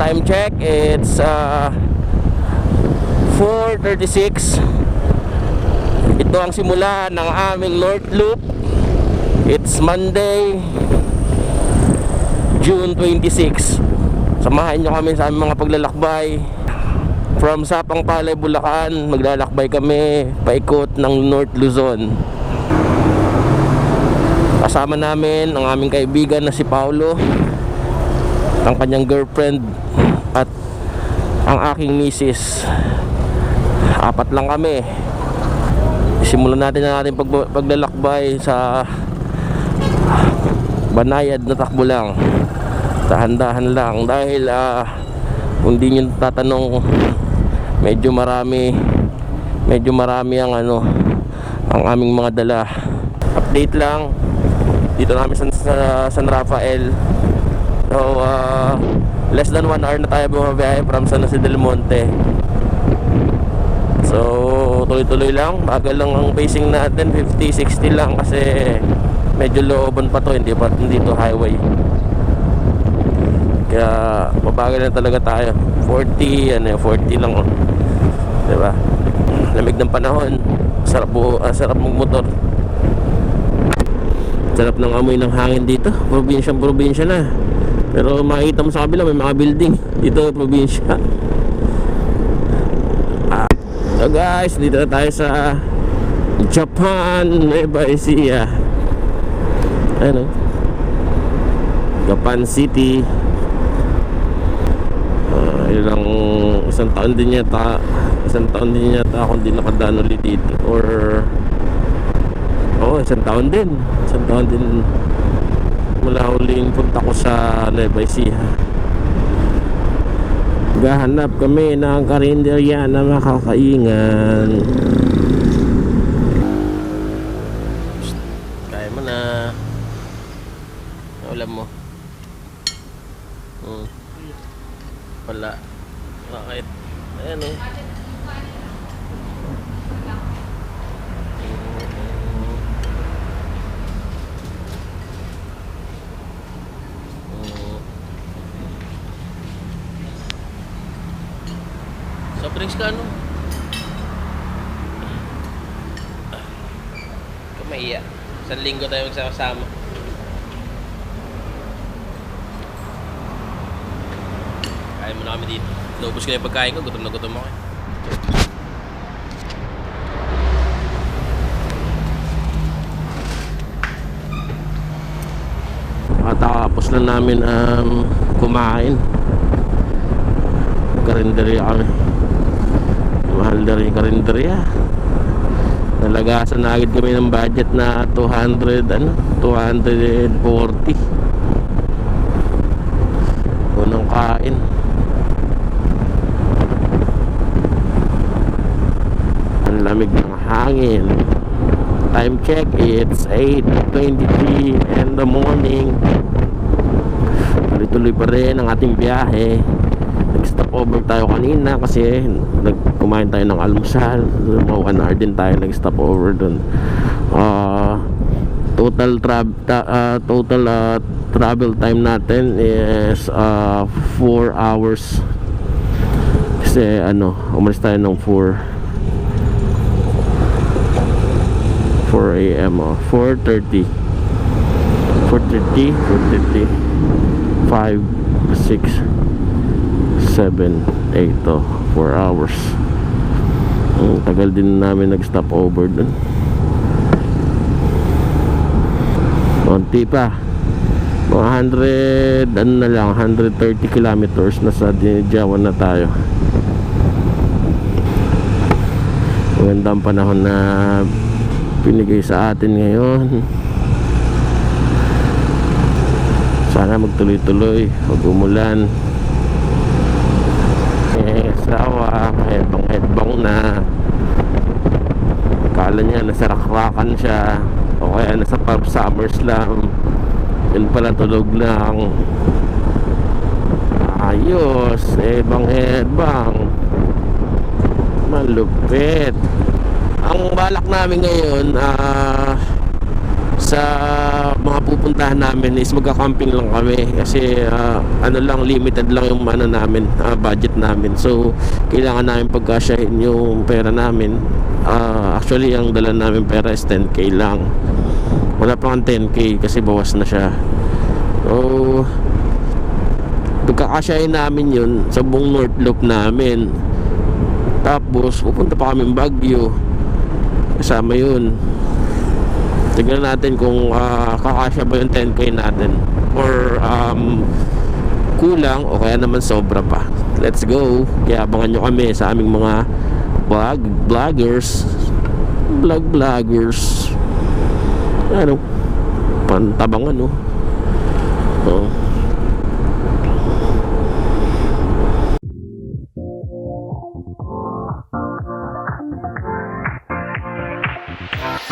time check, it's 4:36. Ito ang simula ng aming North Loop. It's Monday, June 26. Samahan nyo kami sa aming mga paglalakbay. From Sapang Palay, Bulacan, maglalakbay kami paikot ng North Luzon. Kasama namin ang aming kaibigan na si Paulo, ang kanyang girlfriend, at ang aking misis. Apat lang kami. Simulan natin ang ating paglalakbay sa banayad na takbo lang. Dahan-dahan lang dahil kung di nyo tatanong, medyo marami ang ang aming mga dala. Update lang, dito namin sa San Rafael. So less than 1 hour na tayo bumabiyahe from San Jose del Monte. So tuloy-tuloy lang, bagal lang ang pacing natin, 50-60 lang kasi medyo looban pa to, hindi to highway. Kaya mabagal na talaga tayo. 40 lang, oh. Diba? Lamig ng panahon, sarap magmotor. Sarap ng amoy ng hangin dito. Probinsya na. Pero makikita mo sa kabila may mga building. Dito probinsya. So guys, dito na tayo sa Japan, Nueva Ecija. Japan City. Isang taon din yata ako hindi nakadaan ulit dito. Or isang taon din mula huling punta ko sa Nueva Ecija. Gahanap kami ng karinderya na makakaingan. Kaya mo na. Ulam mo. Wala. Bakit? Ayan o. Soft drinks ka, ano? Kumaiya. Isang linggo tayo magsasama. Kain muna kami dito. Naubos ko na yung pagkain ko. Gutom na gutom ako. Tapos na namin kumain. Karinderya kami. Mahal na rin yung karinderya. Nalagasan na agad kami ng budget na 240. Unang kain. Ang lamig ng hangin. Time check, it's 8:23 in the morning. Tuloy-tuloy pa rin ang ating biyahe. Nag-stop over tayo kanina kasi kumain tayo ng almusal. Mga 1 hour din tayo nag-stop over dun. Total travel time natin is 4 hours. Kasi umalis tayo ng 4 AM 4:30 5, 6, 7, 8 4 hours. Tagal din namin nag-stop over dun. Konti pa, mga 130 kilometers na sa Dinadiawan na tayo. Magandang panahon na pinigay sa atin ngayon. Sana magtuloy-tuloy, huwag umulan. Sawa, headbang na. Kala niya nasa rakrakan siya, o kaya nasa pub summers lang. Yun pala, tulog lang. Ayos, headbang. Malupit. Ang balak namin ngayon, sa mga pupuntahan namin is magka-camping lang kami kasi ano lang, limited lang yung ano namin, budget namin. So kailangan namin pagkasyahin yung pera namin. Actually ang dala namin pera is 10k lang, wala pang 10k kasi bawas na siya. So pagkakasyahin namin yun sa buong North Loop namin, tapos pupunta pa kami Baguio, kasama yun. Tignan natin kung kakasya ba yung 10k natin or kulang o kaya naman sobra pa. Let's go. Kaya abangan nyo kami sa aming mga vloggers. Ano, pantabangan, no? Oh.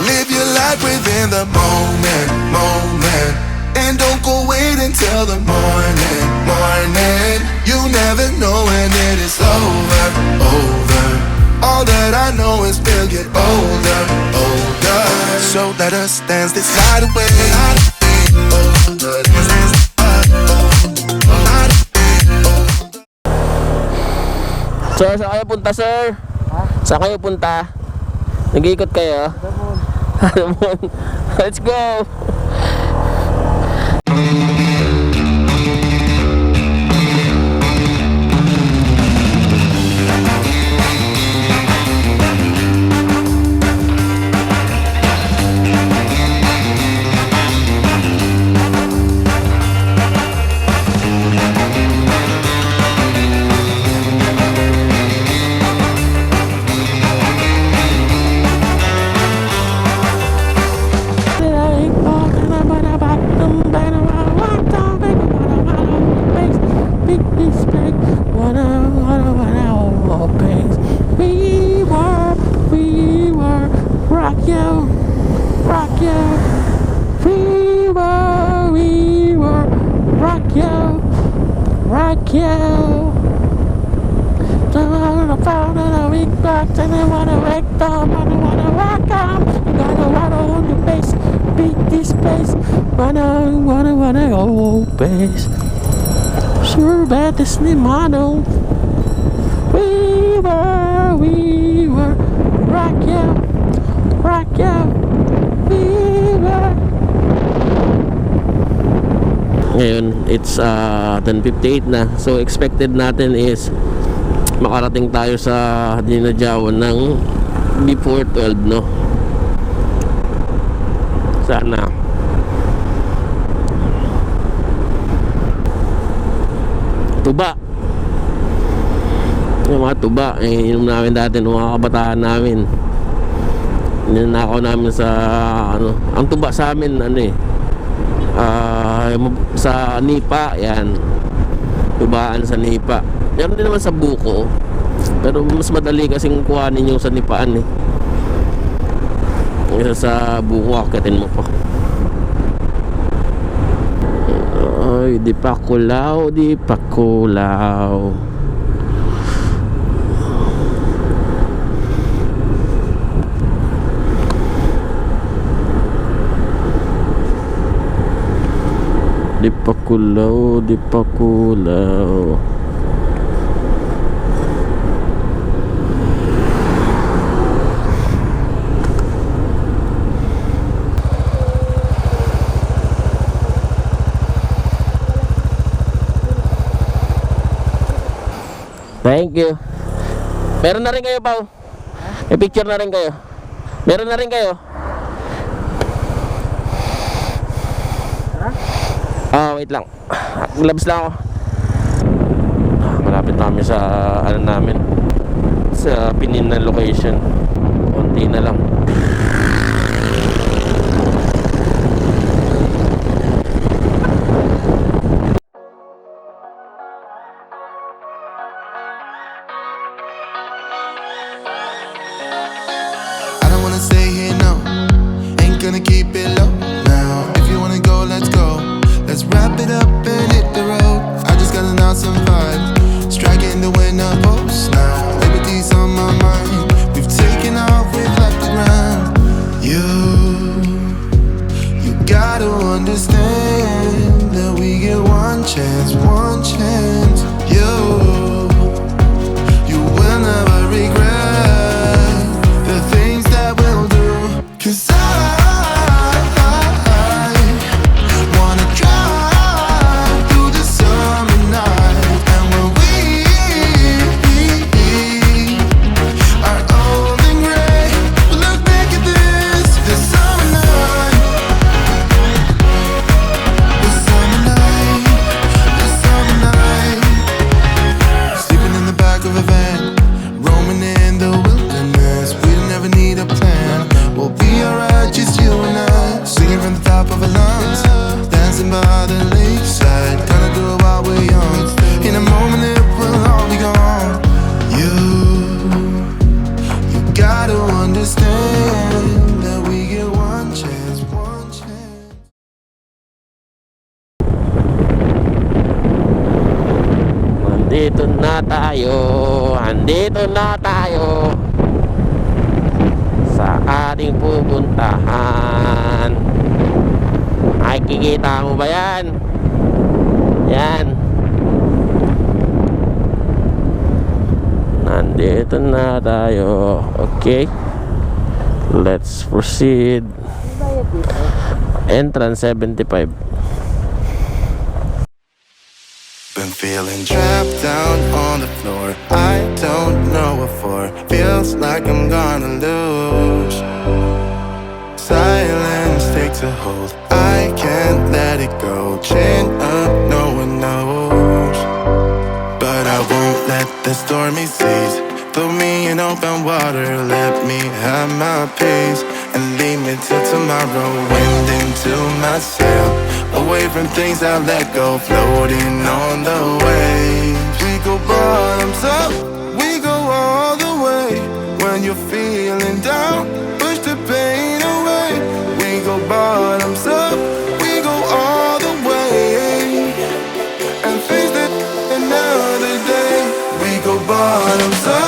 Live your life within the moment, and don't go wait until the morning. You never know when it is over. All that I know is we'll get older. So let us dance this night away. Sir, saan kayo punta, sir? Saan kayo punta? Nag-iikot kayo? Let's go! Sure bet is ni Mano. We were rock you, we were. Ngayon it's 10:58 na, so expected natin is makarating tayo sa Dinadiawan ng before 12, no? Sana. Tuba, yung mga tuba, inom namin dati ng mga kabataan namin. Ninanakaw namin sa ano, ang tuba sa amin ano sa nipa, yan, tubaan sa nipa. Meron din naman sa buko, pero mas madali kasing kuhanin yung sa nipaan isa sa buko, akitin mo pa. Ay, Dipaculao. Dipaculao. Thank you. Meron na rin kayo, Pao? May picture na rin kayo? Meron na rin kayo? Wait lang. Labas lang ako. Malapit na kami sa ano namin, sa pinin na location. Konti na lang. Gonna keep it low now. If you wanna go, let's go. Let's wrap it up and hit the road. I just gotta knock some vibes, striking the winner post now. Liberty's on my mind. We've taken off, we've left the ground. just you and I, singing from the top of our lungs, dancing by the lakeside, gonna do it while we're young. In a moment it will all be gone. You gotta understand that we get one chance, one chance. Andito na tayo sa ating pupuntahan. Ay, kikita mo ba yan? Yan. Nandito na tayo. Okay, let's proceed. Entrance 75. Been feeling trapped down on the floor, I don't know what for. Feels like I'm gonna lose. Silence takes a hold, I can't let it go. Chain up, no one knows. But I won't let the stormy seas throw me in open water. Let me have my peace and leave me till tomorrow. Wind into my sail, away from things I let go, floating on the waves. We go bottoms up, we go all the way. When you're feeling down, push the pain away. We go bottoms up, we go all the way, and face it another day. We go bottoms up.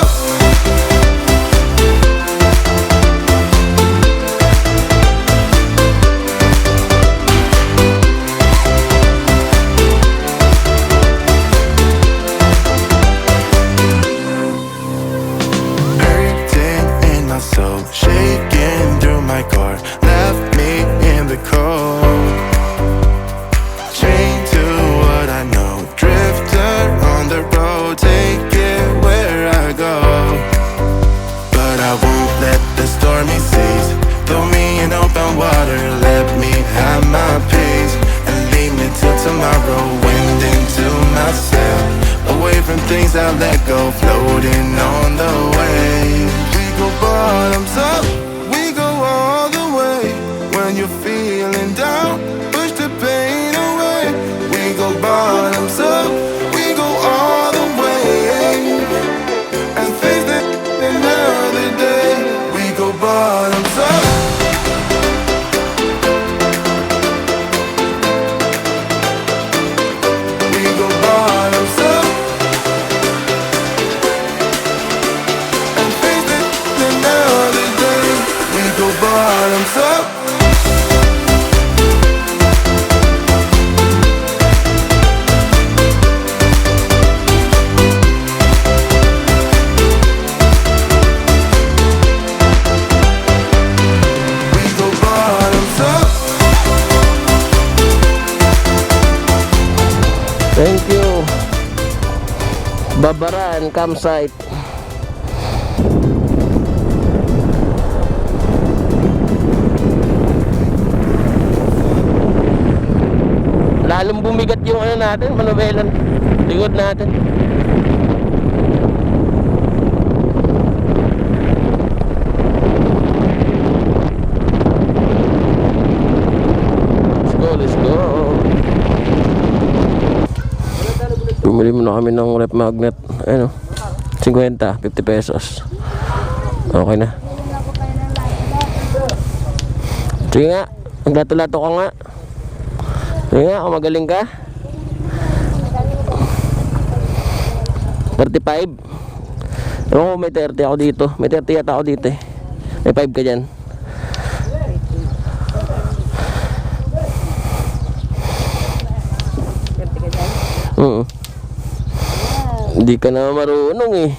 Shaking through my car, left me in the cold. Chained to what I know, drifter on the road, take it where I go. But I won't let the stormy seas throw me in open water. Let me have my peace and leave me till tomorrow. Wind into my sail, away from things I let go, floating on the waves. Go bottoms up, we go all the way. When you're feeling down, push the pain away. We go bottoms up, we go all the way, and face it another day. We go bottoms up. We go bottoms up. Bottoms up. We go bottoms up. Thank you, Babaran campsite. Lalong bumigat yung ano natin, manubelan, likod natin. Let's go. Bumili muna kami ng rep magnet. Ano? 50, 50 pesos. Okay na. Sige nga, maglato-lato ka nga. Sige nga, magaling ka. 35. Ewan ko, may 30 ako dito. May 30 yata ako dito eh. May 5 ka dyan. Hindi ka na marunong eh.